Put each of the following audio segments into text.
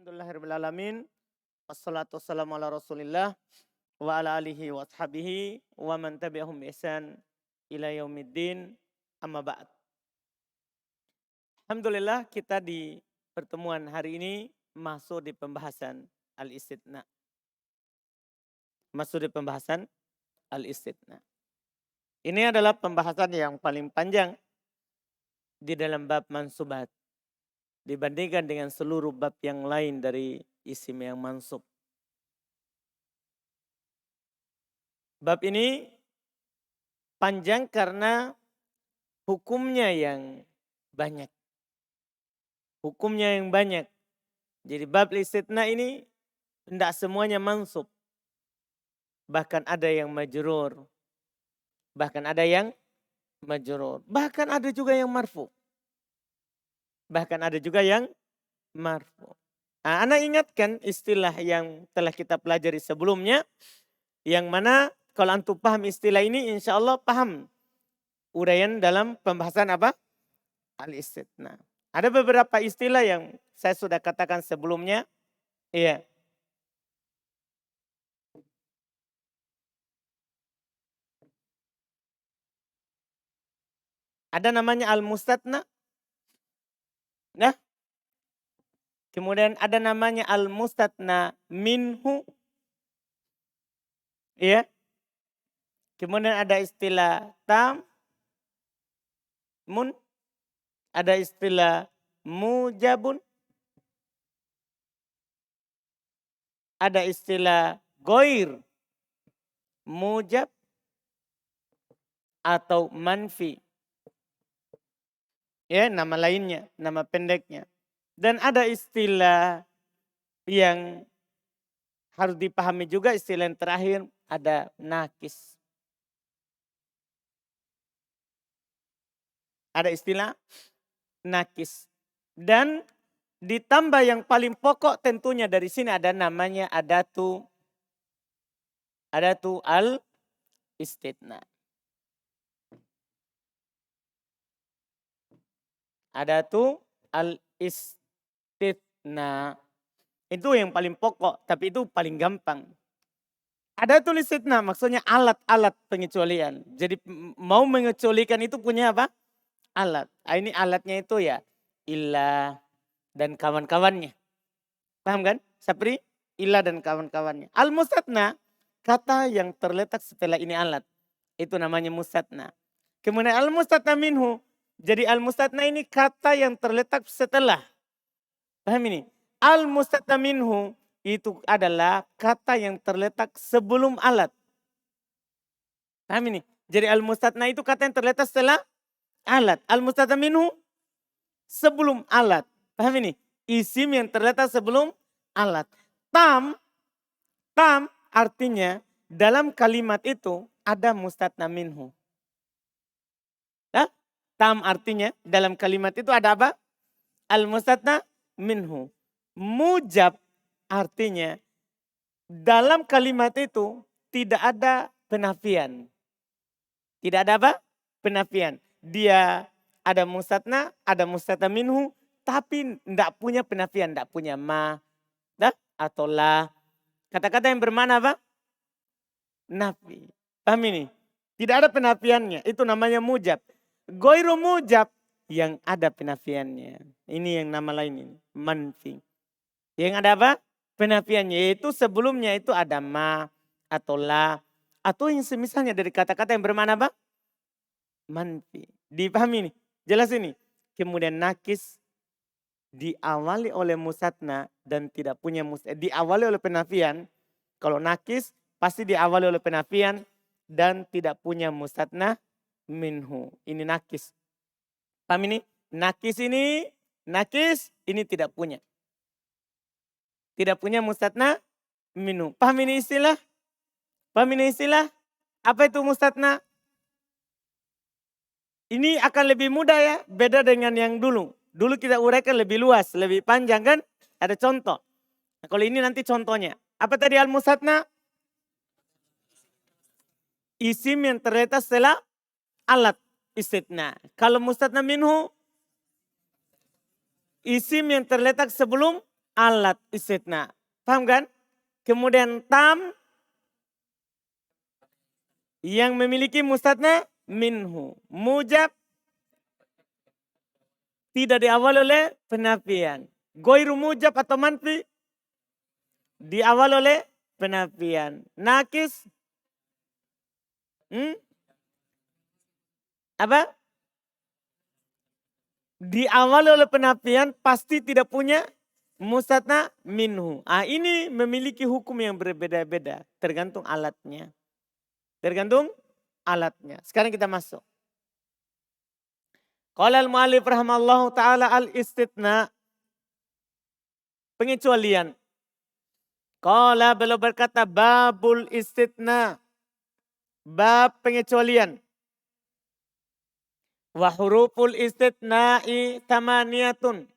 Alhamdulillahirrahmanirrahim. Wassalatu wassalamu ala rasulillah wa ala alihi wa ashabihi wa man tabi'ahum bi ihsan ila yaumiddin amma ba'd. Alhamdulillah kita di pertemuan hari ini masuk di pembahasan al-istithna. Masuk di pembahasan al-istithna. Ini adalah pembahasan yang paling panjang di dalam bab mansubat dibandingkan dengan seluruh bab yang lain dari isim yang mansub. Bab ini panjang karena hukumnya yang banyak. Hukumnya yang banyak. Jadi bab istithna ini tidak semuanya mansub. Bahkan ada yang majrur. Bahkan ada yang majrur. Bahkan ada juga yang marfu. Bahkan ada juga yang marfu. Nah, Ana ingatkan istilah yang telah kita pelajari sebelumnya. Yang mana kalau antum paham istilah ini insya Allah paham uraian dalam pembahasan apa? Al-istithna. Ada beberapa istilah yang saya sudah katakan sebelumnya. Iya. Ada namanya al-mustatna. Nah. Kemudian ada namanya al-mustatna minhu. Iya. Kemudian ada istilah tam. Mun. Ada istilah mujabun. Ada istilah goir. Mujab. Atau manfi. Ya, nama lainnya, nama pendeknya. Dan ada istilah yang harus dipahami juga, istilah yang terakhir ada nakis. Ada istilah nakis. Dan ditambah yang paling pokok tentunya dari sini ada namanya adatu al-istithna. Adatu al-istithna. Itu yang paling pokok, tapi itu paling gampang. Adatul istithna maksudnya alat-alat pengecualian. Jadi mau mengecualikan itu punya apa? Alat. Ini alatnya itu ya illah dan kawan-kawannya. Paham kan? Seperti illah dan kawan-kawannya. Al-mustatna, kata yang terletak setelah ini alat. Itu namanya mustatna. Kemudian al-mustatna minhu. Jadi al-mustatna ini kata yang terletak setelah. Paham ini? Al-mustatna minhu itu adalah kata yang terletak sebelum alat. Paham ini? Jadi al-mustatna itu kata yang terletak setelah alat. Al-mustatna minhu sebelum alat. Paham ini? Isim yang terletak sebelum alat. Tam artinya dalam kalimat itu ada mustatna minhu. Ya? Tam artinya dalam kalimat itu ada apa? Al-mustatna minhu. Mujab artinya dalam kalimat itu tidak ada penafian. Tidak ada apa? Penafian. Dia ada mustatna, ada mustatna minhu, tapi tidak punya penafian, tidak punya ma, atau la. Kata-kata yang bermakna apa? Nafi. Paham ini? Tidak ada penafiannya, itu namanya mujab. Goiru mujab yang ada penafiannya. Ini yang nama lain ini, manfi. Yang ada apa? Penafiannya, yaitu sebelumnya itu ada ma atau la. Atau yang semisalnya dari kata-kata yang bermakna apa? Manfi. Dipahami ini? Jelas ini? Kemudian nakis diawali oleh musatna dan tidak punya diawali oleh penafian. Kalau nakis pasti diawali oleh penafian dan tidak punya musatna minhu. Ini nakis. Paham ini? Nakis ini tidak punya. Tidak punya mustatna minhu. Paham ini istilah? Paham ini istilah? Apa itu mustatna? Ini akan lebih mudah ya, beda dengan yang dulu. Dulu kita uraikan lebih luas, lebih panjang kan? Ada contoh. Nah, kalau ini nanti contohnya. Apa tadi al-mustatna? Isim yang terletak setelah alat istithna. Kalau mustatna minhu, isim yang terletak sebelum alat istitna. Paham kan? Kemudian tam yang memiliki mustatna minhu. Mujab tidak diawal oleh penafian. Goiru mujab atau manfi diawal oleh penafian. Nakis apa? Diawal oleh penafian pasti tidak punya mustatna minhu. Ini memiliki hukum yang berbeda-beda. Tergantung alatnya. Tergantung alatnya. Sekarang kita masuk. Qala al-mu'allif rahimallahu ta'ala al-istitna. Pengecualian. Qala beliau berkata babul istitna. Bab pengecualian. Wa huruful istitna'i tamaniyatun.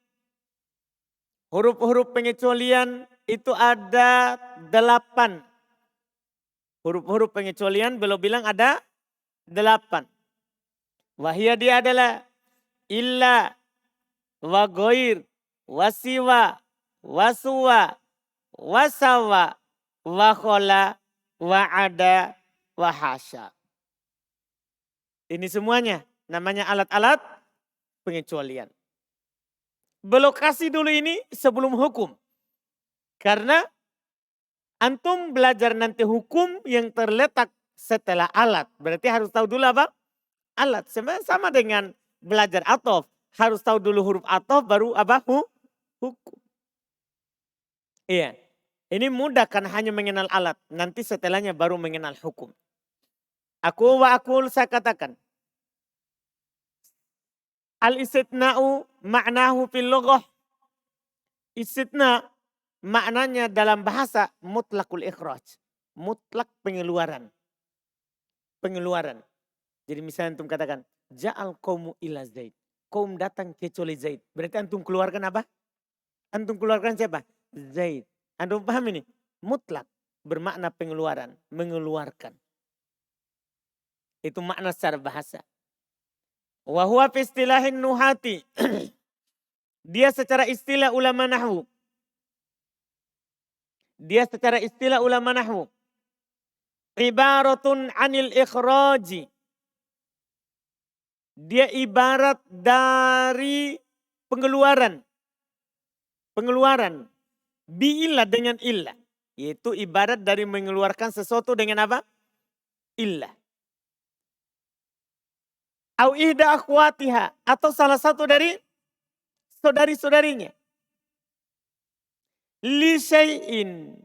Huruf-huruf pengecualian itu ada 8. Huruf-huruf pengecualian beliau bilang ada 8. Wahia dia adalah illa, wa goir, wasiwa, wasuwa, wasawa, wakhola, wa'ada, wahasya. Ini semuanya namanya alat-alat pengecualian. Belum kasih dulu ini sebelum hukum. Karena antum belajar nanti hukum yang terletak setelah alat. Berarti harus tahu dulu apa? Alat. Sama dengan belajar atof. Harus tahu dulu huruf atof baru apa? Hukum. Iya. Ini mudah kan hanya mengenal alat. Nanti setelahnya baru mengenal hukum. Saya katakan. Al-istitna'u ma'nahu fil lughah. Istitna maknanya dalam bahasa mutlakul ikhraj. Mutlak pengeluaran. Pengeluaran. Jadi misalnya antum katakan, ja'al qaumu ila Zaid. Kaum datang kecuali Zaid. Berarti antum keluarkan apa? Antum keluarkan siapa? Zaid. Antum paham ini? Mutlak bermakna pengeluaran. Mengeluarkan. Itu makna secara bahasa. Wa huwa fi istilahin nuhati. Dia secara istilah ulama nahwu. Dia secara istilah ulama nahwu. Ibaratun anil ikhraji. Dia ibarat dari pengeluaran. Pengeluaran. Bi'illah dengan illah. Yaitu ibarat dari mengeluarkan sesuatu dengan apa? Illah. Au ihda akhwatiha. Atau salah satu dari saudari-saudarinya. Li syai'in.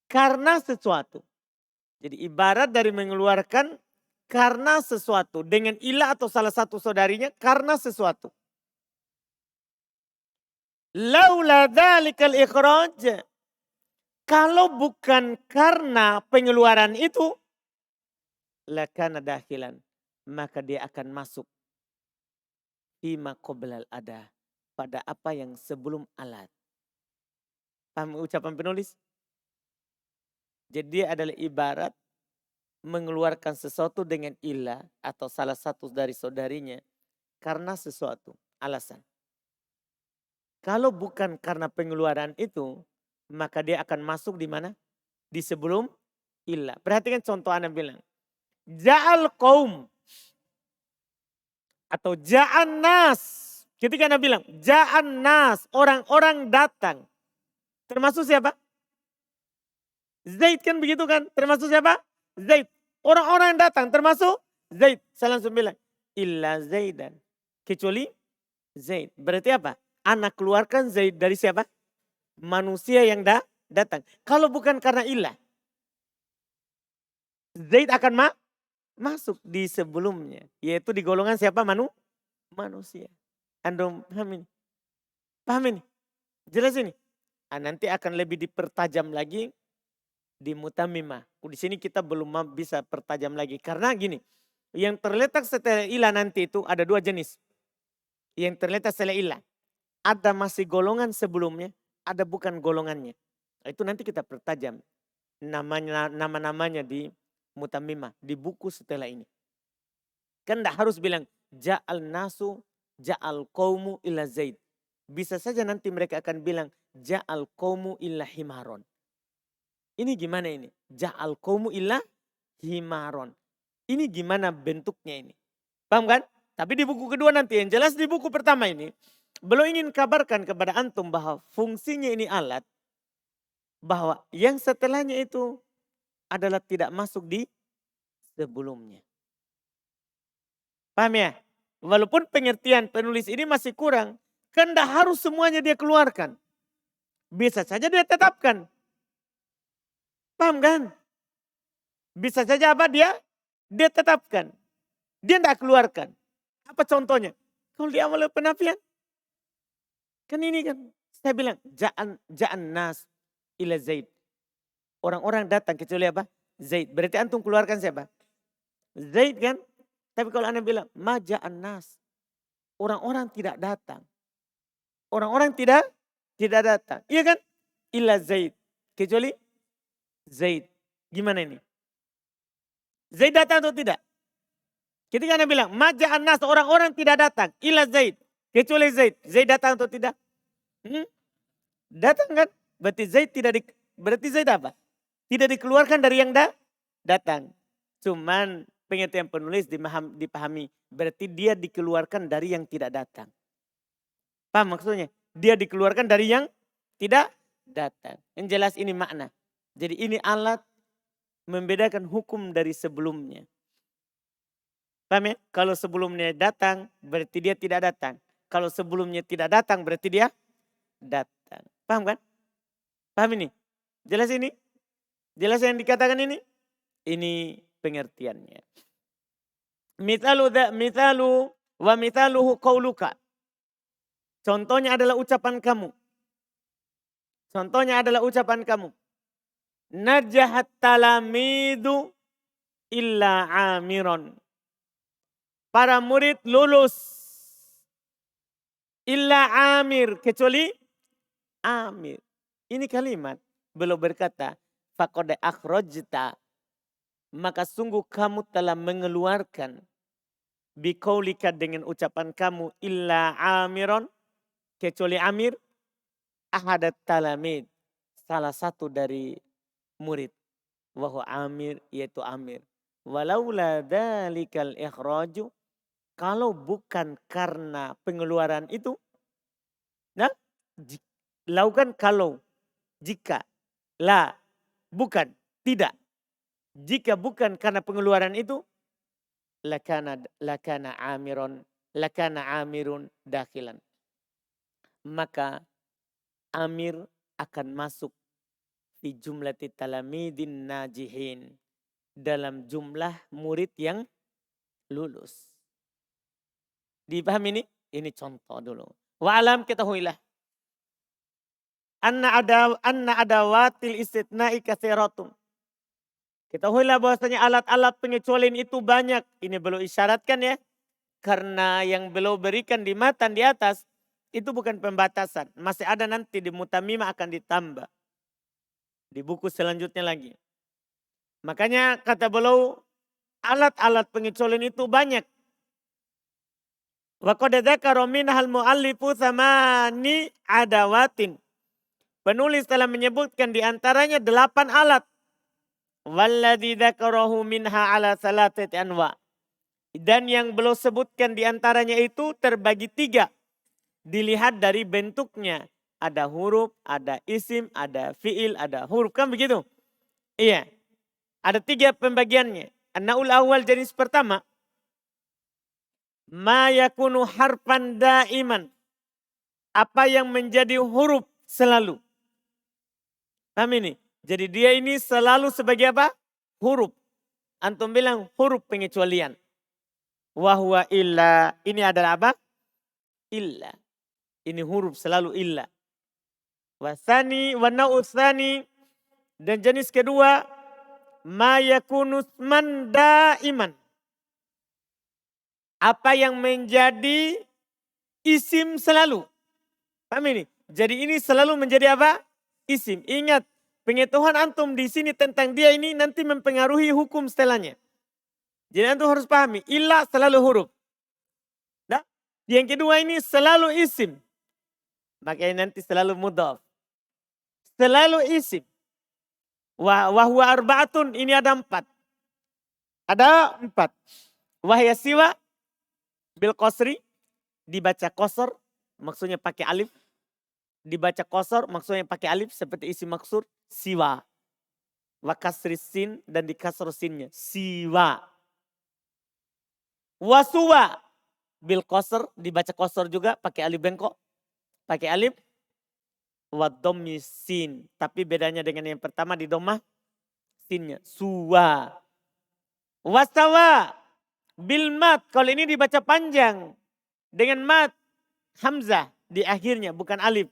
Karena sesuatu. Jadi ibarat dari mengeluarkan karena sesuatu. Dengan ilah atau salah satu saudarinya karena sesuatu. Laula dhalikal ikhraj. Kalau bukan karena pengeluaran itu. Lakana dakhilan. Maka dia akan masuk. Fima qoblal ada. Pada apa yang sebelum alat. Paham ucapan penulis? Jadi dia adalah ibarat mengeluarkan sesuatu dengan ilah atau salah satu dari saudarinya karena sesuatu, alasan. Kalau bukan karena pengeluaran itu, maka dia akan masuk di mana? Di sebelum ilah. Perhatikan contoh Anda bilang. Ja'al qaum atau ja'an nas. Ketika Anda bilang ja'an nas, orang-orang datang. Termasuk siapa? Zaid kan begitu kan? Termasuk siapa? Zaid. Orang-orang yang datang termasuk Zaid. Saya langsung bilang. Illa Zaidan. Kecuali Zaid. Berarti apa? Anak keluarkan Zaid dari siapa? Manusia yang datang. Kalau bukan karena ilah. Zaid akan masuk di sebelumnya. Yaitu di golongan siapa? Manusia. Anda paham ini? Paham ini? Jelas ini? Nanti akan lebih dipertajam lagi di mutamimah. Di sini kita belum bisa pertajam lagi. Karena gini, yang terletak setelah ilah nanti itu ada 2 jenis. Yang terletak setelah ilah. Ada masih golongan sebelumnya, ada bukan golongannya. Itu nanti kita pertajam. Nama-namanya di mutamimah, di buku setelah ini. Kan tidak harus bilang, ja'al nasu, ja'al qaumu ila Zaid. bisa saja nanti mereka akan bilang ja'al qaumu illa himaron. Ini gimana ini? Ja'al qaumu illa himaron. Ini gimana bentuknya ini? Paham kan? Tapi di buku kedua nanti, yang jelas di buku pertama ini, beliau ingin kabarkan kepada antum bahwa fungsinya ini alat, bahwa yang setelahnya itu adalah tidak masuk di sebelumnya. Paham ya? Walaupun pengertian penulis ini masih kurang, kan tidak harus semuanya dia keluarkan. Bisa saja dia tetapkan. Paham kan? Bisa saja apa dia tetapkan. Dia tidak keluarkan. Apa contohnya? Kalau di awal penafian. Kan ini kan. Saya bilang ja'an nas ila Zaid. Orang-orang datang kecuali apa? Zaid. Berarti antum keluarkan siapa? Zaid kan? Tapi kalau anda bilang ma ja'an nas. Orang-orang tidak datang. Orang-orang tidak datang. Iya kan? Ila Zaid. Kecuali Zaid. Gimana ini? Zaid datang atau tidak? Ketika anda bilang maja'an nas, orang-orang tidak datang. Ila Zaid. Kecuali Zaid. Zaid datang atau tidak? Datang kan? Berarti Zaid apa? Tidak dikeluarkan dari yang datang. Cuman pengertian penulis dipahami. Berarti dia dikeluarkan dari yang tidak datang. Paham maksudnya? Dia dikeluarkan dari yang tidak datang. Yang jelas ini makna. Jadi ini alat membedakan hukum dari sebelumnya. Paham ya? Kalau sebelumnya datang berarti dia tidak datang. Kalau sebelumnya tidak datang berarti dia datang. Paham kan? Paham ini? Jelas ini? Jelas yang dikatakan ini? Ini pengertiannya. Mithalu wa mithaluhu qauluka. Contohnya adalah ucapan kamu. Contohnya adalah ucapan kamu. Najahat talamidu illa amiron. Para murid lulus. Illa amir. Kecuali amir. Ini kalimat. Beliau berkata. Faqad akhrajta. Maka sungguh kamu telah mengeluarkan. Biqaulika dengan ucapan kamu. Illa amiron. Kecuali amir. Ahadat talamid. Salah satu dari murid. Wahyu amir. Yaitu amir. Walaula dalikal ikhraju. Kalau bukan karena pengeluaran itu, nah, lakukan kalau, jika, la, bukan, tidak. Jika bukan karena pengeluaran itu, lakana amirun dakhilan. Maka amir akan masuk di jumlah talamidin najihin. Dalam jumlah murid yang lulus. Dipahami ini? Ini contoh dulu. Wa alam ketahuilah. Anna adawatil istitna'i katsiratun. Ketahuilah bahwasanya alat-alat pengecualian itu banyak. Ini belum isyaratkan ya. Karena yang belum berikan di matan di atas. Itu bukan pembatasan. Masih ada nanti di mutamimah akan ditambah. Di buku selanjutnya lagi. Makanya kata beliau. Alat-alat pengecualian itu banyak. Wa qad dzakara minhal muallifu tsamani adawatin. Penulis telah menyebutkan di antaranya 8 alat. Walladzi dzakarahu minha ala salatati anwa. Dan yang belum sebutkan di antaranya itu terbagi 3. Dilihat dari bentuknya. Ada huruf, ada isim, ada fiil, ada huruf. Kan begitu? Iya. Ada 3 pembagiannya. An-naul awal jenis pertama. Ma yakunu harfan daiman. Apa yang menjadi huruf selalu. Paham ini? Jadi dia ini selalu sebagai apa? Huruf. Antum bilang huruf pengecualian. Wahwa illa. Ini adalah apa? Illa. Ini huruf selalu illa. Wasani wa na'utsani. Dan jenis kedua. Ma yakunu man daiman. Apa yang menjadi isim selalu. Paham ini? Jadi ini selalu menjadi apa? Isim. Ingat, pengetahuan antum di sini tentang dia ini nanti mempengaruhi hukum setelahnya. Jadi antum harus pahami, illa selalu huruf. Nah, yang kedua ini selalu isim. Makanya nanti selalu mudhaf. Selalu isim. Wahwa arba'atun, ini ada 4. Ada 4. Wahya siwa bil qasri, dibaca qasr, maksudnya pakai alif. Dibaca qasr, maksudnya pakai alif seperti isim maksur siwa. Wa kasri sin, dan di kasr sinnya siwa. Wasuwa bil qasr, dibaca qasr juga pakai alif bengkok. Pakai alif. Wa dhammi sin, tapi bedanya dengan yang pertama di dhammah sinnya suwa. Wastawa bil mat, kalau ini dibaca panjang dengan mat hamzah di akhirnya bukan alif.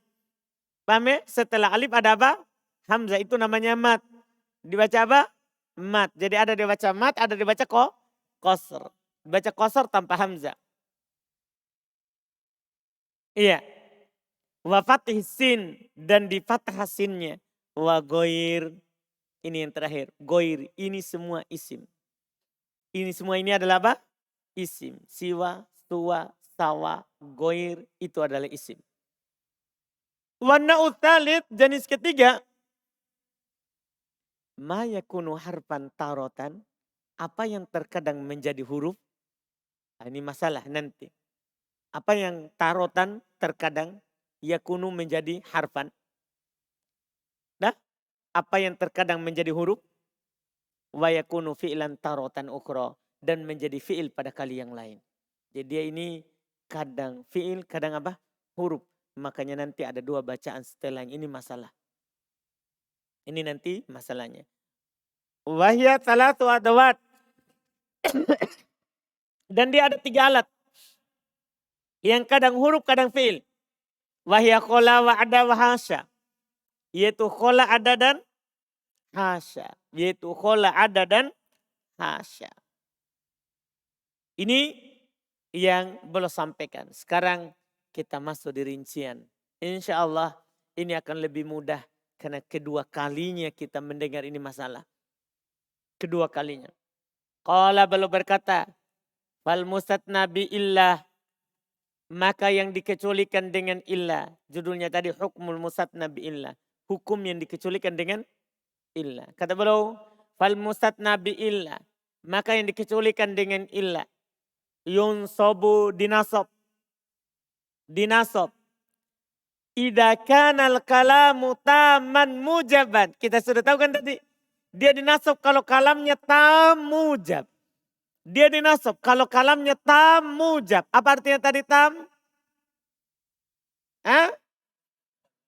Paham ya? Setelah alif ada apa? Hamzah, itu namanya mat. Dibaca apa? Mat. Jadi ada dibaca mat, ada dibaca qasr. Dibaca qasr tanpa hamzah. Iya. Wa fathih sin, dan di fathah sinnya. Wa goir, ini yang terakhir. Goir, ini semua isim. Ini semua ini adalah apa? Isim. Siwa, suwa, sawa, goir, itu adalah isim. Wa na'u tsalits, jenis ketiga. Ma yakunu harfan tarotan, apa yang terkadang menjadi huruf. Nah, ini masalah nanti. Apa yang tarotan terkadang yakunu menjadi harfan. Nah, apa yang terkadang menjadi huruf. Wa yakunu fi'lan tarotan ukhra, dan menjadi fi'il pada kali yang lain. Jadi dia ini kadang fi'il, kadang apa? Huruf. Makanya nanti ada 2 bacaan setelah yang ini masalah. Ini nanti masalahnya. Wahya tsalatu adawat. Dan dia ada 3 alat. Yang kadang huruf, kadang fi'il. Wahya khola wa ada wa hasya. Yaitu khola ada dan hasya. Yaitu khola ada dan hasya. Ini yang belum sampaikan. Sekarang kita masuk di rincian. Insya Allah ini akan lebih mudah. Karena kedua kalinya kita mendengar ini masalah. Kedua kalinya. Qala beliau berkata. Fal mustatna bi illah. Maka yang dikecualikan dengan illah. Judulnya tadi hukmul mustatna bi illah. Hukum yang dikecualikan dengan illah. Kata beliau, fal mustatna bi illah. Maka yang dikecualikan dengan illah. Yunsobu dinasab. Dinasab. Idza kanal kalamu taman mujaban. Kita sudah tahu kan tadi. Dia dinasab kalau kalamnya tam mujab. Dia dinasab kalau kalamnya tam mujab. Apa artinya tadi tam?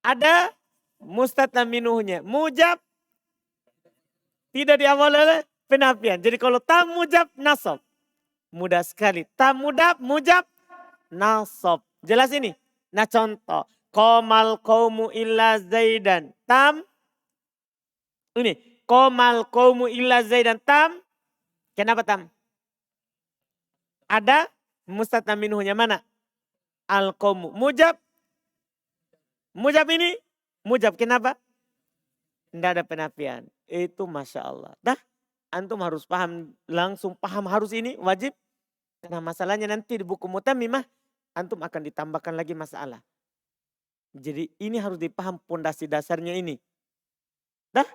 Ada mustatna minuhnya. Mujab tidak diawali oleh penafian. Jadi kalau tam mujab nasab. Mudah sekali. Tam mujab nasab. Jelas ini? Nah contoh. Qomal qawmu illa zaidan. Tam. Ini. Qomal qawmu illa zaidan. Tam. Kenapa tam? Ada mustatna minuhnya mana? Al-qawmu. Mujab. Mujab ini. Mujab kenapa? Tidak ada penafian. Itu Masya Allah. Dah. Antum harus paham. Langsung paham harus ini. Wajib. Karena masalahnya nanti di buku Mutamimah. Antum akan ditambahkan lagi masalah. Jadi ini harus dipaham pondasi dasarnya ini. Dah.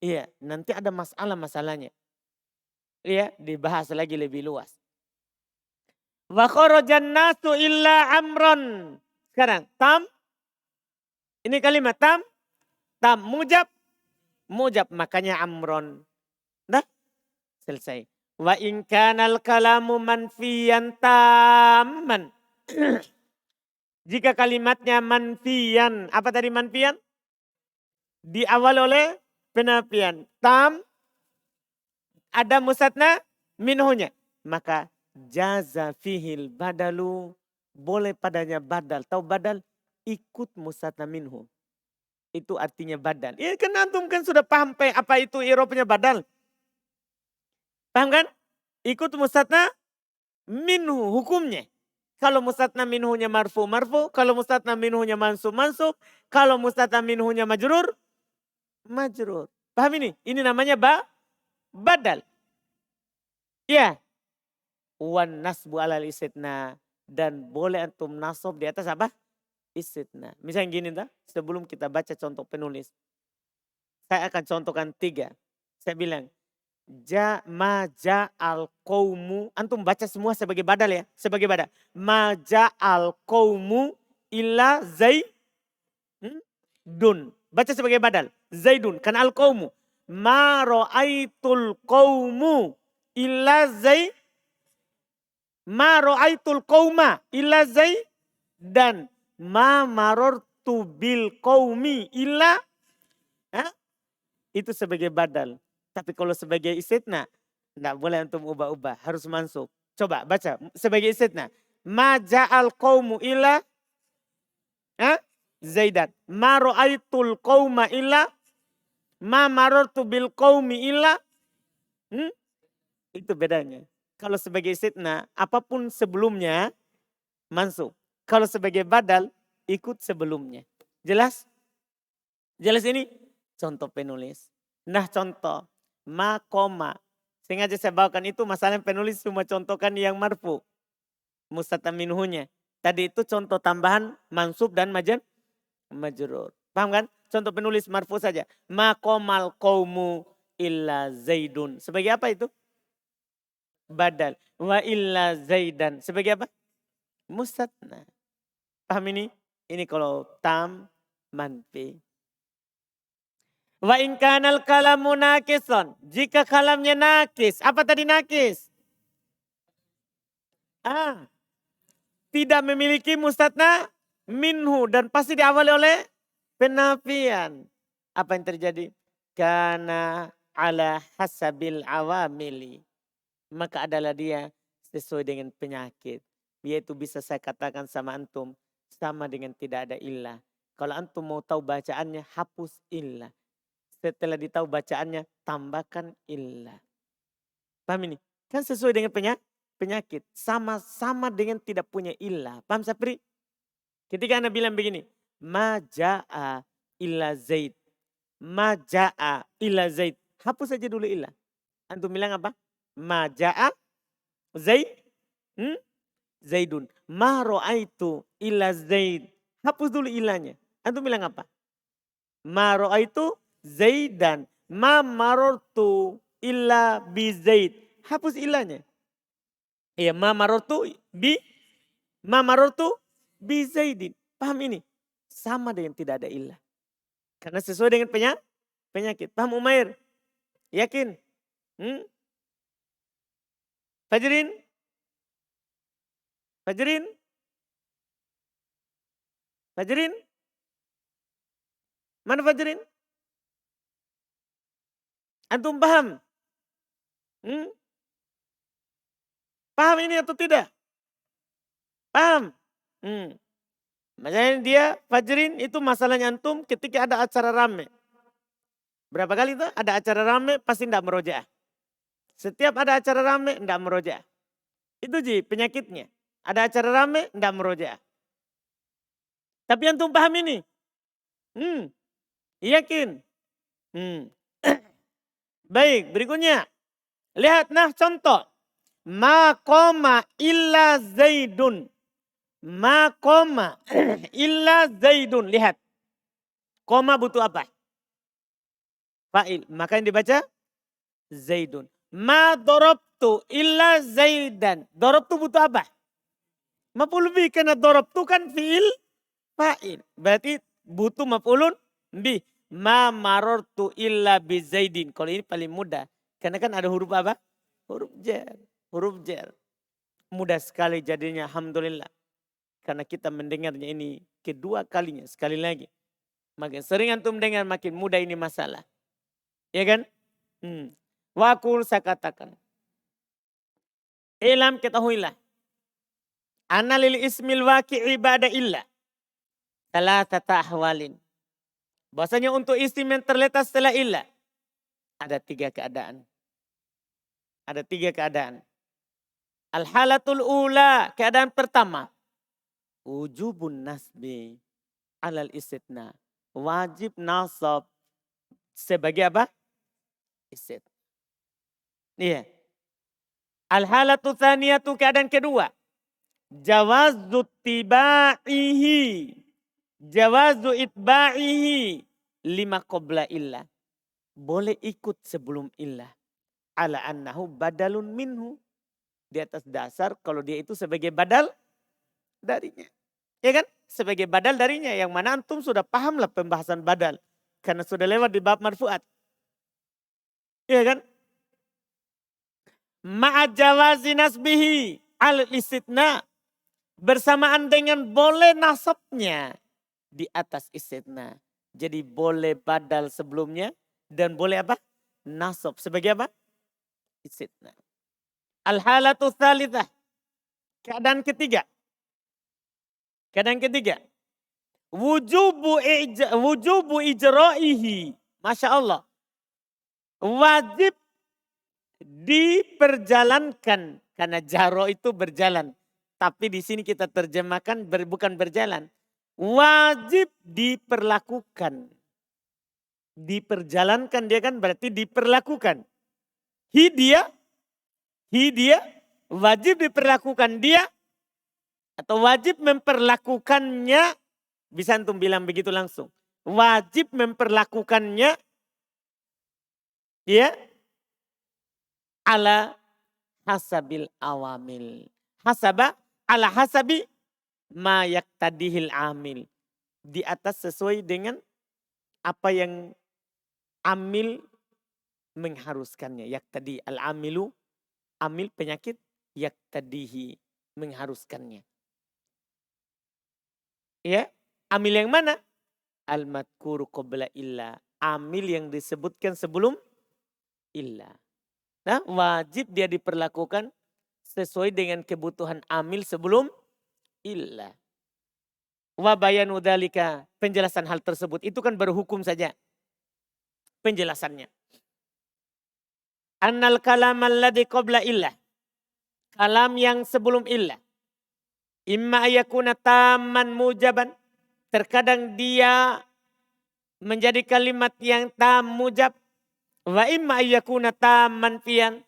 Iya. Nanti ada masalahnya. Iya. Dibahas lagi lebih luas. Wa kharajan nasu illa amron. Sekarang tam. Ini kalimat tam. Tam mujab. Mujab makanya amron. Dah. Selesai. Wa in kanal kalamu manfiyan tamman. Jika kalimatnya manfiyan. Apa tadi manfiyan? Diawal oleh penafian. Tam. Ada mustatna minhunya. Maka jaza fihil badalu. Boleh padanya badal. Tahu badal? Ikut mustatna minhu. Itu artinya badal. Ya kan antum kan sudah paham apa itu i'rabnya badal. Paham kan? Ikut mustatna minhu hukumnya. Kalau mustatna minhunya marfu. Kalau mustatna minhunya mansub. Kalau mustatna minhunya majrur. Paham ini? Ini namanya badal. Ya. Wan nasbu alal istitna. Dan boleh antum nasab di atas apa? istitna. Misalnya gini sebelum kita baca contoh penulis. Saya akan contohkan 3. Saya bilang, ma ja'al qaumu, antum baca semua sebagai badal ya, sebagai badal. Ma ja'al qaumu illa zaidun. Baca sebagai badal. Zaidun, kan al qaumu. Ma ra'aitul qaumu illa ma ra'aitul qauma illa dan ma marartu bil qaumi illa itu sebagai badal. Tapi kalau sebagai istitna, enggak boleh untuk ubah-ubah, harus mansub. Coba baca sebagai istitna. Ma ja'al qaumu illa zaidan. Ma ra'aitul qauma illa ma marartu bil qaumi illa itu bedanya. Kalau sebagai istitna, apapun sebelumnya mansub. Kalau sebagai badal, ikut sebelumnya. Jelas? Jelas ini? Contoh penulis. Nah contoh. Ma koma. Sengaja saya bawakan itu masalah penulis cuma contohkan yang marfu. Mustata minhunya. Tadi itu contoh tambahan mansub dan majrur. Paham kan? Contoh penulis marfu saja. Ma komal qaumu illa zaidun. Sebagai apa itu? Badal. Wa illa zaidan. Sebagai apa? Mustatna. Paham ini? Ini kalau tam manfi. Wa in kanal kalamu nakison. Jika kalamnya nakis. Apa tadi nakis? Tidak memiliki mustatna minhu. Dan pasti diawali oleh penafian. Apa yang terjadi? Kana ala hasabil awamili. Maka adalah dia sesuai dengan penyakit. Yaitu bisa saya katakan sama antum. Sama dengan tidak ada illah. Kalau antum mau tahu bacaannya, hapus illah. Setelah ditahu bacaannya, tambahkan illah. Paham ini? Kan sesuai dengan penyakit. Sama-sama dengan tidak punya illah. Paham Sapri? Ketika Anda bilang begini. Ma ja'a illa zaid. Ma ja'a illa zaid. Hapus saja dulu illah. Antum bilang apa? Ma ja'a zaidun. Ma ro'aitu illa zaid. Hapus dulu ilahnya. Antum bilang apa? Ma ro'aitu zaidan. Ma marortu illa bi zaid. Hapus ilahnya. Iya, ma marortu bi zaidin. Paham ini? Sama dengan tidak ada ilah. Karena sesuai dengan penyakit. Paham Umair? Yakin? Fajrin? Mana Fajrin? Antum paham? Paham ini atau tidak? Paham? Makanya dia Fajrin itu masalahnya antum ketika ada acara rame. Berapa kali itu ada acara rame pasti tidak merojaah. Setiap ada acara rame tidak merojaah. Itu penyakitnya. Ada acara rame tidak merojaah. Tapi antum paham ini? Yakin? Baik, berikutnya. Lihat contoh. Ma koma illa zaidun. Ma koma illa zaidun. Lihat. Koma butuh apa? Fa'il. Maka yang dibaca zaidun. Ma dorobtu illa zaidan. Dorobtu butuh apa? Maf'ul bih. Karena dorobtu kan fi'il fa'il. Berarti butuh maf'ulun bih. Ma marortu illa bi zaidin. Kalau ini paling mudah. Karena kan ada huruf apa? Huruf jar. Huruf jar. Mudah sekali jadinya. Alhamdulillah. Karena kita mendengarnya ini kedua kalinya. Sekali lagi. Makin sering antum dengar makin mudah ini masalah. Ya kan? Wakul saya katakan. Ilam ketahuilah. Anna lil ismil waqi'i ba'da illa. Talatata ahwalin. Bahasanya untuk isim yang terletak setelah illa. Ada 3 keadaan. Ada 3 keadaan. Al-halatul ula. Keadaan pertama. Wujubun nasbi alal istitna. Wajib nasab. Sebagai apa? Isit. Iya. Al-halatu thaniyatu keadaan kedua. Jawazut tibaihi Jawazu itba'ihi lima qabla illah. Boleh ikut sebelum illah. Ala annahu badalun minhu. Di atas dasar kalau dia itu sebagai badal darinya. Ya kan? Sebagai badal darinya. Yang mana antum sudah pahamlah pembahasan badal. Karena sudah lewat di bab marfu'at. Ya kan? Ma'ajawazi nasbihi al-istitna. Bersamaan dengan boleh nasabnya di atas istitna. Jadi boleh badal sebelumnya dan boleh apa? Nasab. Sebagai apa? Istitna. Al-halatu tsalitsah. Keadaan ketiga. Keadaan ketiga. Wujubu ijra'ihi. Masya Allah. Wajib diperjalankan. Karena jaro itu berjalan. Tapi di sini kita terjemahkan bukan berjalan. Wajib diperlakukan. Diperjalankan dia kan berarti diperlakukan. Dia wajib diperlakukan dia. Atau wajib memperlakukannya. Bisa antum bilang begitu langsung. Wajib memperlakukannya. Ya. Ala hasabil awamil. Hasaba ala hasabi ma yaktadihil amil. Di atas sesuai dengan apa yang amil mengharuskannya. Yaktadi al-amilu. Amil penyakit. Yaktadihi mengharuskannya. Ya. Amil yang mana? Al-madkuru qabla illa. Amil yang disebutkan sebelum illa. Nah, wajib dia diperlakukan sesuai dengan kebutuhan amil sebelum illa. Wa bayanu dzalika, penjelasan hal tersebut itu kan baru hukum saja. Penjelasannya. Annal kalam alladhi qabla illa. Kalam yang sebelum illa. Imma ayakuna tamman mujaban. Terkadang dia menjadi kalimat yang tam mujab. Wa imma ayakuna tam manfiyan.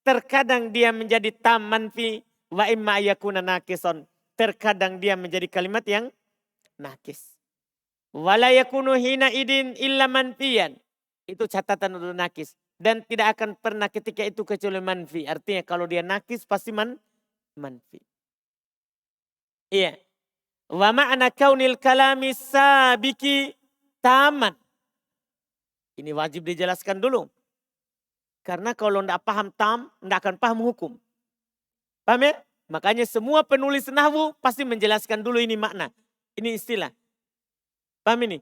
Terkadang dia menjadi tam manfi. Wa imma ayakuna nakison. Terkadang dia menjadi kalimat yang nakis. Wala yakunu hina idin illa manfiyan. Itu catatan untuk nakis. Dan tidak akan pernah ketika itu kecuali manfi. Artinya kalau dia nakis pasti manfi. Iya. Wa ma'na kaunil kalami sabiki taman. Ini wajib dijelaskan dulu. Karena kalau tidak paham tam, tidak akan paham hukum. Paham ya? Makanya semua penulis nahwu pasti menjelaskan dulu ini makna. Ini istilah. Paham ini?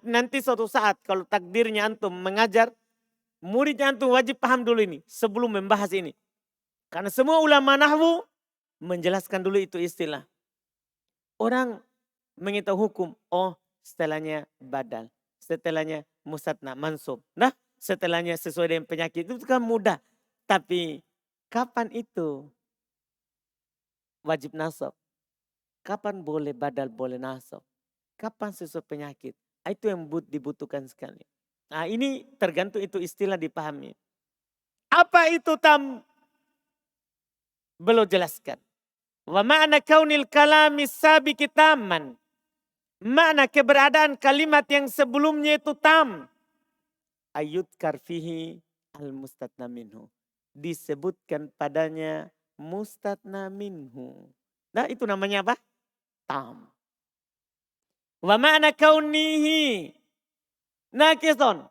Nanti suatu saat kalau takdirnya antum mengajar, muridnya antum wajib paham dulu ini sebelum membahas ini. Karena semua ulama nahwu menjelaskan dulu itu istilah. Orang mengetahui hukum, oh setelahnya badal, setelahnya musatna mansub. Nah setelahnya sesuai dengan penyakit itu kan mudah. Tapi kapan itu wajib nasab? Kapan boleh badal, boleh nasab? Kapan sesuai penyakit? Itu yang dibutuhkan sekali. Nah ini tergantung itu istilah dipahami. Apa itu tam? Belum jelaskan. Wa ma'na kaunil kalami sabiqi tamman. Makna keberadaan kalimat yang sebelumnya itu tam. Ayut karfihi al-mustatna minhu. Disebutkan padanya mustatna minhu. Nah itu namanya apa? Tam. Wa ma'na kaunihi nakison.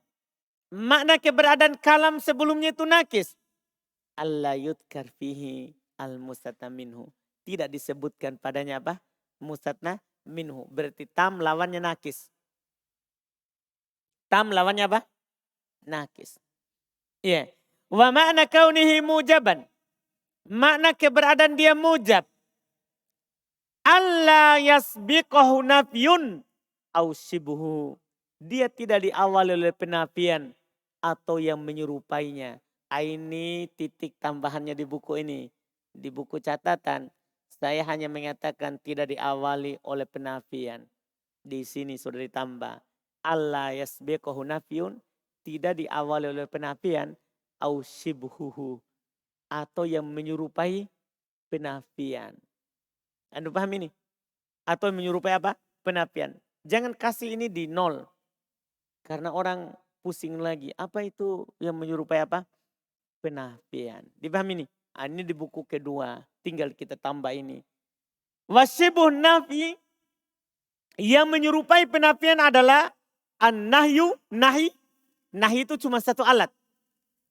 Makna keberadaan kalam sebelumnya itu nakis. Allah yudkar fihi al-mustatna minhu. Tidak disebutkan padanya apa? Mustatna minhu. Berarti tam lawannya nakis. Tam lawannya apa? Nakis. Iya. Yeah. Wa ma'na kaunihi mujaban. Makna keberadaan dia mujab. Allah yasbiqahu nafyun au shibuhu. Dia tidak diawali oleh penafian atau yang menyerupainya. Ini titik tambahannya di buku ini. Di buku catatan. Saya hanya mengatakan tidak diawali oleh penafian. Di sini sudah ditambah. Allah yasbiqahu nafyun. Tidak diawali oleh penafian. Au shibhuhu. Atau yang menyerupai penafian. Anda paham ini? Atau menyerupai apa? penafian. Jangan kasih ini di nol. Karena orang pusing lagi. Apa itu yang menyerupai apa? Penafian. Dipahami nih? Ini di buku kedua. Tinggal kita tambah ini. Wasyibuh nafi. Yang menyerupai penafian adalah an-nahyu, nahi. Nahi itu cuma satu alat.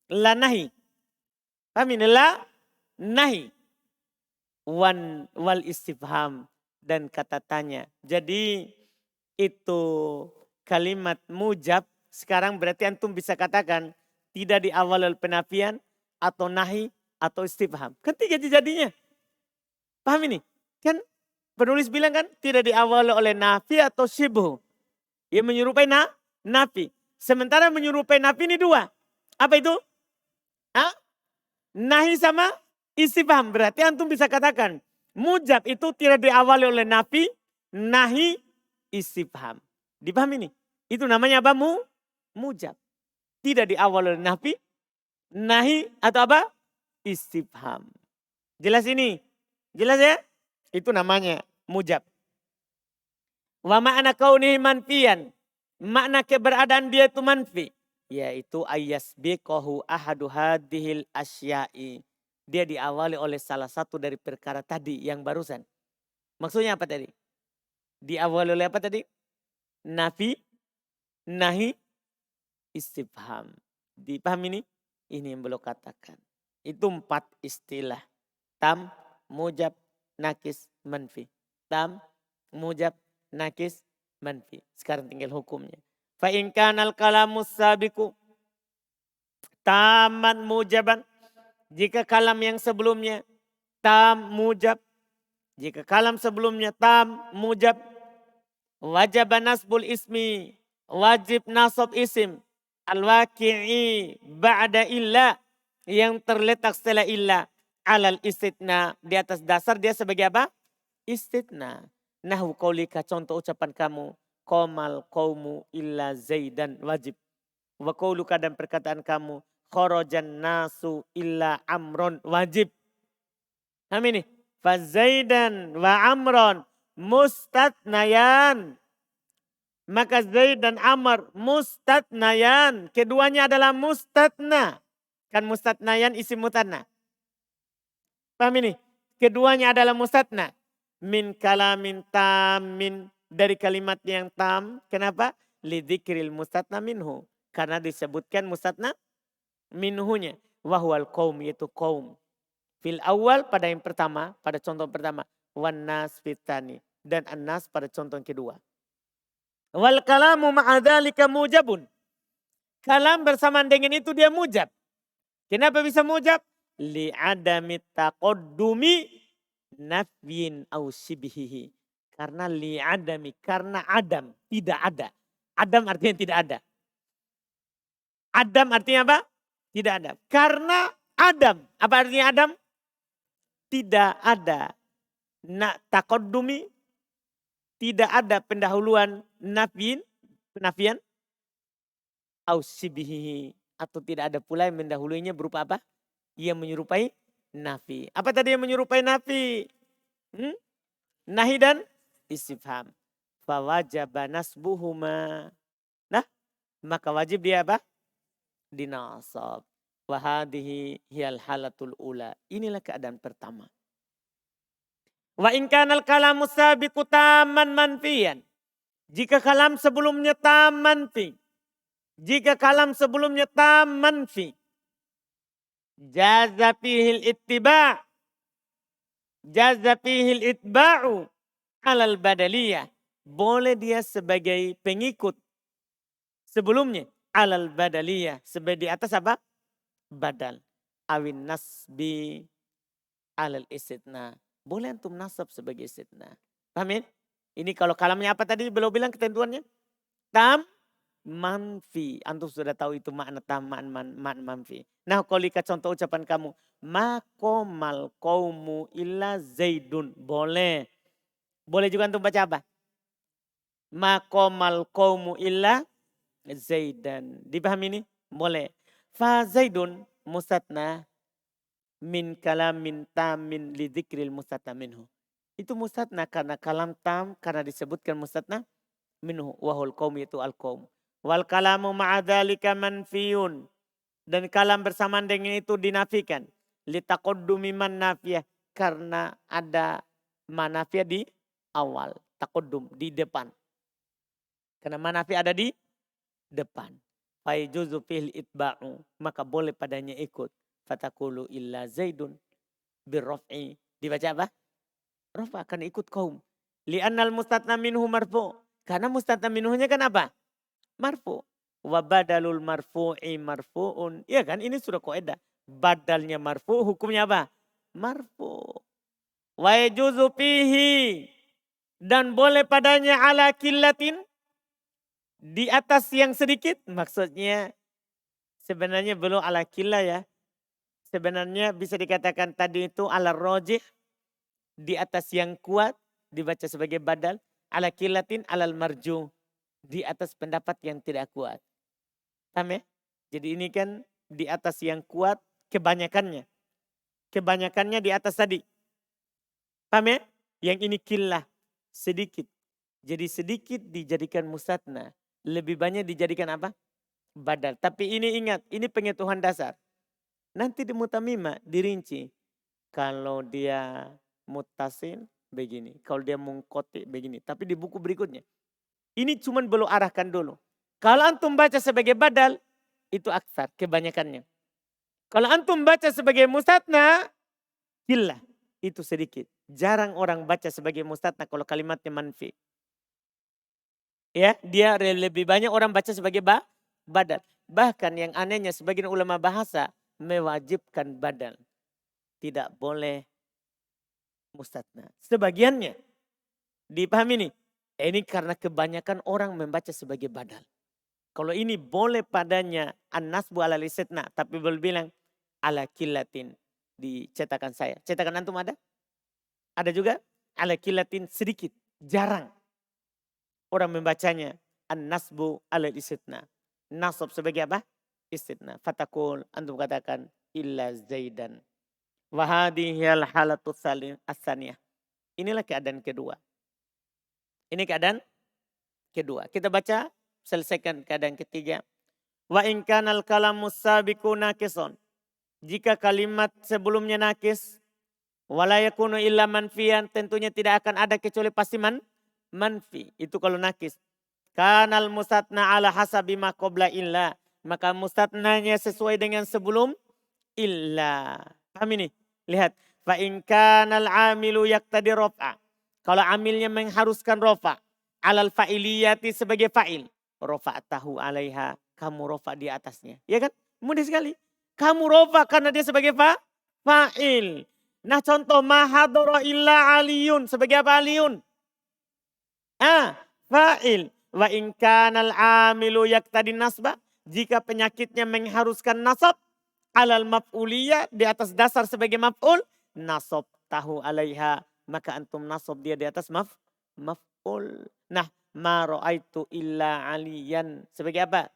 La nahi. Paham ini? La nahi. Wal istifham. Dan kata tanya. Jadi itu kalimat mujab. Sekarang berarti antum bisa katakan. Tidak diawali oleh penafian. Atau nahi. Atau istifham. Kan tiga jadinya. Paham ini? Kan penulis bilang kan. Tidak diawali oleh nafi atau syibhu. Yang menyerupai nafi. Sementara menyerupai nafi ini dua. Apa itu? Nahi sama istifham. Berarti antum bisa katakan. Mujab itu tidak diawali oleh nafi. Nahi istifham. Dipahami nih? Itu namanya apa? Mujab. Tidak diawali oleh nafi. Nahi atau apa? Istifham. Jelas ini? Jelas ya? Itu namanya mujab. Wa ma'na kaunihi manfiyan. Makna keberadaan dia itu manfi. Yaitu ayyasbiqahu ahadu hadhil asya'i. Dia diawali oleh salah satu dari perkara tadi yang barusan. Maksudnya apa tadi? Diawali oleh apa tadi? Nafi, nahi, istifham. Dipahami ini? Ini yang belum katakan. Itu 4 istilah. Tam, mujab, nakis, manfi. Tam, mujab, nakis, manfi. Sekarang tinggal hukumnya. Fa in kanal kalamus sabiqu taman mujaban. Jika kalam yang sebelumnya tam mujab. Jika kalam sebelumnya tam mujab. Wajib nasbul ismi. Wajib nasab isim. Al-waqi'i ba'da illa. Yang terletak setelah illa. Alal istitna. Di atas dasar dia sebagai apa? Istitna. Nahu qaulika, contoh ucapan kamu. Qomal qaumu illa zaidan wajib. Wa qauluka, dan perkataan kamu. Kharajan nasu illa amron wajib. Amin nih. Fa zaidan wa amron mustatnayan. Maka Zaid dan Amr mustatnayan. Keduanya adalah mustatna. Kan mustatnayan isim mutanna. Paham ini? Keduanya adalah mustatna. Min kalamin tamin. Dari kalimat yang tam. Kenapa? Lidzikril mustatna minhu. Karena disebutkan mustatna minhunya. Wahwal qaum, yaitu qaum. Fil awal pada yang pertama. Pada contoh pertama. Wan nas fitani. Dan an-nas pada contoh yang kedua. Wal kalamu ma'adzalika mujabun. Kalam bersamaan dengan itu dia mujab. Kenapa bisa mujab? Li'adami taqaddumi nafyin au shibhihi. Karena li'adami, karena adam, tidak ada. Adam artinya tidak ada. Adam artinya apa? Tidak ada. Karena adam, apa artinya adam? Tidak ada. Taqaddumi, tidak ada pendahuluan penafian. Au shibhihi, atau tidak ada pula yang mendahulunya berupa apa? Yang menyerupai nafi. Apa tadi yang menyerupai nafi? Nahi dan istifham. Fawajaba nasbuhuma. Nah, maka wajib dia apa? Dinasab. Wahadihi hiyal halatul ula. Inilah keadaan pertama. Wa in kanal kalamu sabiqu taman manfiyan. Jika kalam sebelumnya tam manfi. Jika kalam sebelumnya tam manfi. Jaza fihil ittiba'. Jaza fihil itba'u alal badaliyah. Boleh dia sebagai pengikut sebelumnya. Alal badaliyah. Sebagai di atas apa? Badal. Awin nasbi alal istitna. Boleh antum nasab sebagai istitna. Paham ya? Ini kalau kalamnya apa tadi belum bilang ketentuannya? Tam manfi. Antum sudah tahu itu makna tam manfi. Nah, kolika contoh ucapan kamu. Makomal qaumu illa zaidun. Boleh. Boleh juga antum baca apa? Makomal qaumu illa zaidan. Dipahami ini? Boleh. Fa zaidun mustatna min kalamin tamin li dzikril mustatna minhu. Itu mustatna karena kalam tam, karena disebutkan mustatna minhu wahul qaum itu al qaum. Wal kalamu ma'adzalika manfiyun. Dan kalam bersamaan dengan itu dinafikan. Litaqaddumi man nafiyah. Karena ada manafiyah di awal. Taqaddum di depan. Karena manafiyah ada di depan. Faijuzu fil itba'u. Maka boleh padanya ikut. Fatakulu illa zaidun birraf'i. Dibaca apa? Rafa akan ikut kaum. Li'annal mustatna minhu marfu. Karena mustatna minhunya kan apa? Marfu. Wa badalul marfu'i marfu'un. Iya kan ini sudah kaidah. Badalnya marfu hukumnya apa? Marfu. Wa yajuzu fihi. Dan boleh padanya ala killatin. Di atas yang sedikit. Maksudnya sebenarnya belum ala killah ya. Sebenarnya bisa dikatakan tadi itu ala rojih. Di atas yang kuat. Dibaca sebagai badal. Ala killatin alal marju. Di atas pendapat yang tidak kuat. Paham ya? Jadi ini kan di atas yang kuat kebanyakannya. Kebanyakannya di atas tadi. Paham ya? Yang ini killah. Sedikit. Jadi sedikit dijadikan musatna. Lebih banyak dijadikan apa? Badal. Tapi ini ingat, ini pengetahuan dasar. Nanti di mutamima dirinci. Kalau dia mutasin begini. Kalau dia mungkoti begini. Tapi di buku berikutnya. Ini cuma belum arahkan dulu. Kalau antum baca sebagai badal, itu aksar, kebanyakannya. Kalau antum baca sebagai mustatna, killah, itu sedikit. Jarang orang baca sebagai mustatna kalau kalimatnya manfi. Ya, dia lebih banyak orang baca sebagai badal. Bahkan yang anehnya sebagian ulama bahasa mewajibkan badal. Tidak boleh mustatna. Sebagiannya. Dipahami nih? Ini karena kebanyakan orang membaca sebagai badal. Kalau ini boleh padanya an-nasbu ala lisetna. Tapi boleh bilang ala killatin. Di cetakan saya. Cetakan antum ada? Ada juga? Ala killatin sedikit. Jarang. Orang membacanya. An-nasbu ala lisetna. Nasab sebagai apa? Istitna. Fatakul. Antum katakan. Illa zaidan. Wahadihiyal halatu as-saniyah. Inilah keadaan kedua. Ini keadaan kedua. Kita baca. Selesaikan keadaan ketiga. Wa in kanal kalamus sabiqu nakison. Jika kalimat sebelumnya nakis. Wala yakunu illa manfiyan. Tentunya tidak akan ada kecuali pasti manfi. Itu kalau nakis. Kanal mustatna ala hasabi ma qabla illa. Maka mustatnanya sesuai dengan sebelum illa. Paham ini? Lihat. Fa in kanal amilu yaktadi rofa. Kalau amilnya mengharuskan rofa. Alal fa'iliyati sebagai fa'il. Rofa tahu alaiha. Kamu rofa di atasnya. Ya kan? Mudah sekali. Kamu rofa karena dia sebagai fa'il. Nah contoh. Mahadoro illa aliyun. Sebagai apa aliyun? Fa'il. Wa in kanal amilu yaktadi nasba. Jika penyakitnya mengharuskan nasab. Alal maf'uliyah. Di atas dasar sebagai maf'ul. Nasab tahu alaiha. Maka antum nasab dia di atas maf'ul. Nah. Ma ra'aitu illa aliyan. Sebagai apa?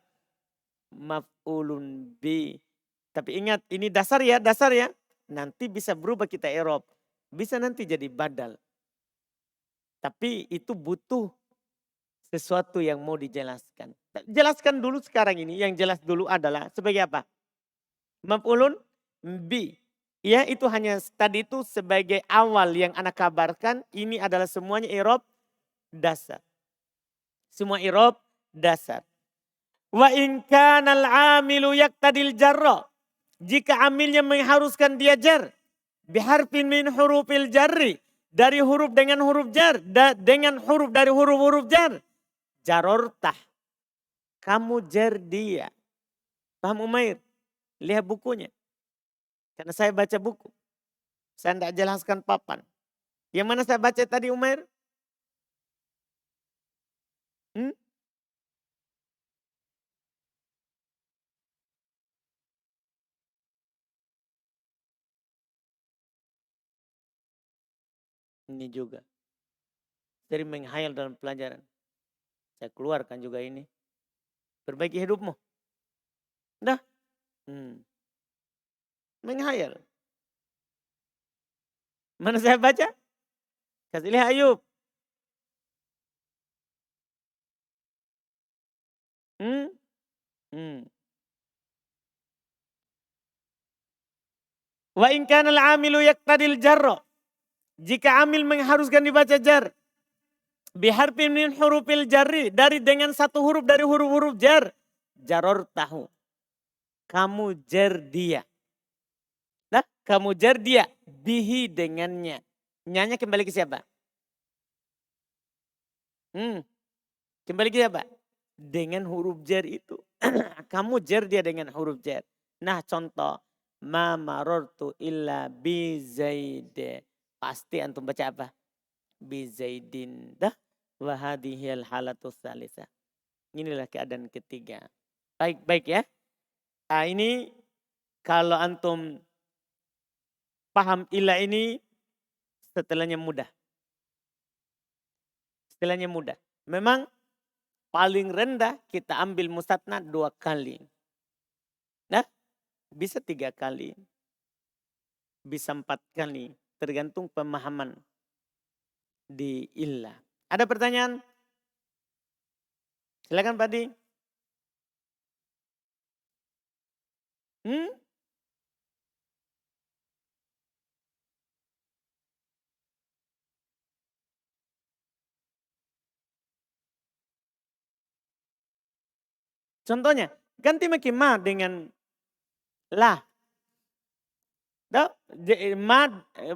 Maf'ulun bi. Tapi ingat ini dasar ya. Nanti bisa berubah kita i'rab. Bisa nanti jadi badal. Tapi itu butuh sesuatu yang mau dijelaskan. Jelaskan dulu sekarang ini. Yang jelas dulu adalah sebagai apa? Maf'ulun bi. Ya itu hanya tadi itu sebagai awal yang anak kabarkan. Ini adalah semuanya i'rab dasar. Semua i'rab dasar. Wa in kanal amilu yaktadil jarra. Jika amilnya mengharuskan dia jar. Biharfin min hurufil jarri. Dari huruf dengan huruf jar. Dengan huruf dari huruf-huruf jar. Jarortah. Kamu jar dia. Paham Umair? Lihat bukunya. Karena saya baca buku. Saya tidak jelaskan papan. Yang mana saya baca tadi Umair? Ini juga. Sering menghayal dalam pelajaran. Saya keluarkan juga ini. Perbaiki hidupmu. Dah. Menghayal. Mana saya baca? Kasih lihat Ayub. Hmm? Hmm. Wa in kana al-amilu yaqtadil jarra. Jika amil mengharuskan dibaca jar. Biharfin min hurufil jarri. Dengan satu huruf dari huruf-huruf jar. Jaror tahu. Kamu jar dia. Nah, kamu jar dia. Bihi dengannya. Nyanya kembali ke siapa? Kembali ke siapa? Dengan huruf jar itu. Kamu jar dia dengan huruf jar. Nah contoh. Ma marortu illa bi zaid. Pasti antum baca apa? Bi zaidin. Dah. Wahadihil halatus salisa. Inilah keadaan ketiga. Baik ya. Nah, ini kalau antum paham illa ini setelahnya mudah. Setelahnya mudah. Memang paling rendah kita ambil mustatna 2 kali. Nah, bisa 3 kali. Bisa 4 kali. Tergantung pemahaman di illa. Ada pertanyaan? Silakan Pak Di. Contohnya, ganti maki ma dengan la. Ma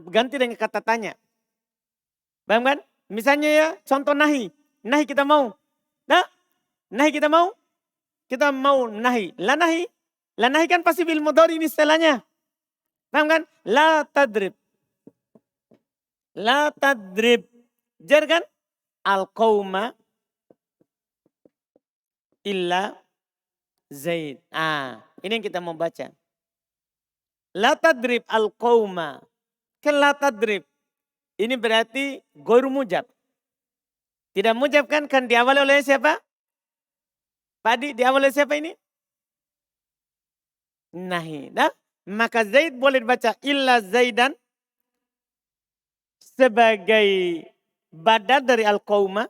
ganti dengan kata tanya. Paham kan? Misalnya ya, contoh nahi. Nahi kita mau. Nahi kita mau. Kita mau nahi. La nahi. La nahi kan pasti bil mudhari ini istilahnya. Paham kan? La tadrib. La tadrib. Jar kan? Al-qawma illa Zaid. Ini yang kita mau baca. La tadrib al-qawma. Kan la tadrib. Ini berarti goru mujab. Tidak mujab kan diawali oleh siapa? Padi diawali oleh siapa ini? Nahi. Nah, maka Zaid boleh dibaca illa Zaidan sebagai badal dari al-qawma.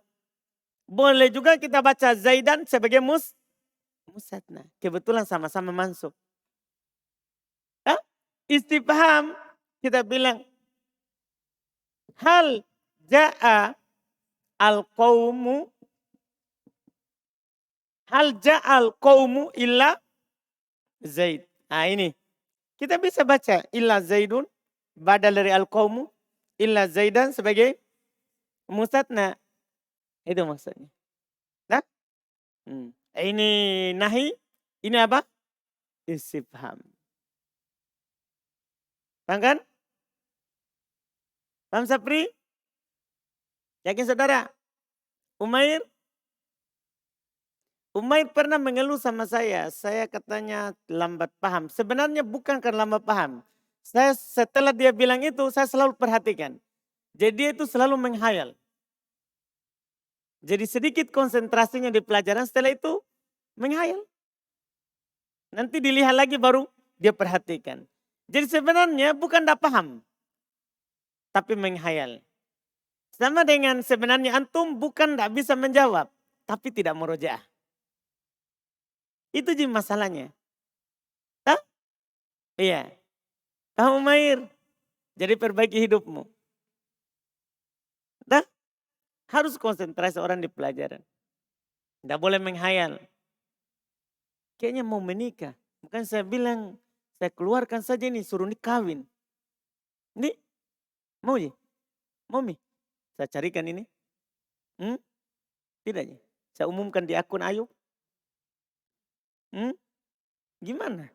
Boleh juga kita baca Zaidan sebagai musatna. Kebetulan sama-sama mansub. Istifham kita bilang hal ja'a al-qawmu hal ja'al qawmu illa Zaid. Ini. Kita bisa baca illa Zaidun badal dari al-qawmu illa Zaidan sebagai musatna. Itu maksudnya. Nah? Ini nahi. Ini apa? Istifham. Paham kan? Paham Sapri? Yakin saudara? Umair pernah mengeluh sama saya. Saya katanya lambat paham. Sebenarnya bukan karena lambat paham. Saya setelah dia bilang itu, saya selalu perhatikan. Jadi dia itu selalu menghayal. Jadi sedikit konsentrasinya di pelajaran, setelah itu menghayal. Nanti dilihat lagi baru dia perhatikan. Jadi sebenarnya bukan tidak paham. Tapi menghayal. Sama dengan sebenarnya antum bukan tidak bisa menjawab. Tapi tidak murojaah. Itu jadi masalahnya. Iya. Kamu Mair. Jadi perbaiki hidupmu. Harus konsentrasi orang di pelajaran. Tidak boleh menghayal. Kayaknya mau menikah. Bukan saya bilang, saya keluarkan saja ini, suruh ini kawin. Ini, mau ya? Mau mi? Saya carikan ini. Tidak ya? Saya umumkan di akun Ayub. Gimana?